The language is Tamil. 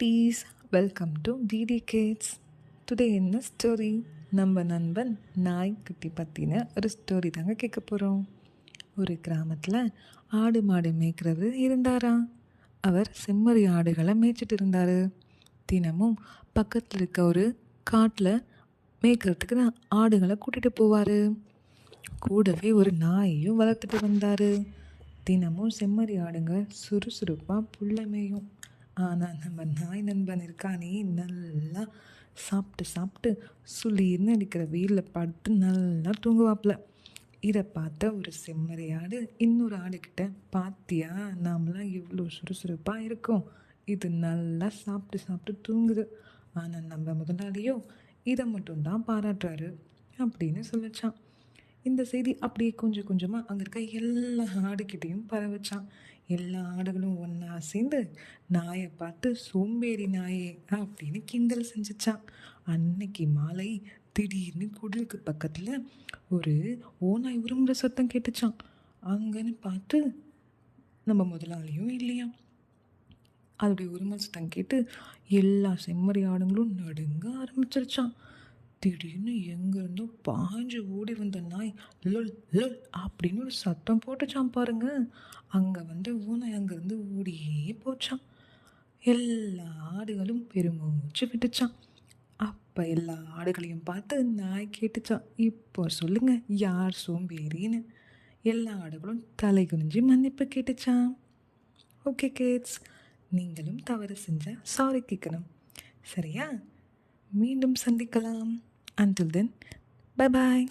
குட்டீஸ், welcome to DD kids. Today என்ன ஸ்டோரி? நம்ம நண்பன் நாய்க்குட்டி பற்றின ஒரு ஸ்டோரி தாங்க கேட்க போகிறோம். ஒரு கிராமத்தில் ஆடு மாடு மேய்க்கிறவர் இருந்தாராம். அவர் செம்மறி ஆடுகளை மேய்ச்சிட்டு இருந்தார். தினமும் பக்கத்தில் இருக்க ஒரு காட்டில் மேய்க்கிறதுக்கு ஆடுகளை கூட்டிகிட்டு போவார். கூடவே ஒரு நாயையும் வளர்த்துட்டு வந்தார். தினமும் செம்மறி ஆடுங்க சுறுசுறுப்பாக புல்லை மேயும். ஆனால் நம்ம நாய் நண்பன் இருக்கானே, நல்லா சாப்பிட்டு சுளீர்னு அடிக்கிற வெயிலில் படுத்து நல்லா தூங்குவாப்புல. இதை பார்த்த ஒரு செம்மறி ஆடு இன்னொரு ஆடுக்கிட்ட, பாத்தியா நாமெல்லாம் எவ்வளோ சுறுசுறுப்பாக இருக்கோம், இது நல்லா சாப்பிட்டு தூங்குது, ஆனால் நம்ம முதலாளியோ இதை மட்டும்தான் பாராட்டுறாரு அப்படின்னு சொல்லிச்சான். இந்த செய்தி அப்படியே கொஞ்சம் கொஞ்சமாக அங்கே இருக்க எல்லா ஆடுகிட்டையும் பரவச்சான். எல்லா ஆடுகளும் ஒன்றா சேர்ந்து நாயை பார்த்து சோம்பேறி நாயே அப்படின்னு கிண்டல் செஞ்சிச்சான். அன்னைக்கு மாலை திடீர்னு குடிலுக்கு பக்கத்தில் ஒரு ஓநாய் உருமுறை சத்தம் கேட்டுச்சான். அங்கன்னு பார்த்து நம்ம முதலாளியும் இல்லையா. அதோடைய உருமல் சத்தம் கேட்டு எல்லா செம்மறி ஆடுங்களும் நடுங்க ஆரம்பிச்சிருச்சான். திடீர்னு எங்கேருந்தோ பாஞ்சு ஓடி வந்த நாய் லொல் லொல் அப்படின்னு ஒரு சத்தம் போட்டுச்சான் பாருங்க. அங்கே வந்து ஓநாய் அங்கேருந்து ஓடியே போச்சான். எல்லா ஆடுகளும் பெருமூச்சு விட்டுச்சான். அப்போ எல்லா ஆடுகளையும் பார்த்து நாய் கேட்டுச்சான், இப்போ சொல்லுங்க யார் சோம்பேறின்னு. எல்லா ஆடுகளும் தலை குனிஞ்சு மன்னிப்பு கேட்டுச்சான். ஓகே கிட்ஸ், நீங்களும் தவறு செஞ்சால் சாரி கேட்கணும், சரியா? மீண்டும் சந்திக்கலாம். Until then, bye bye.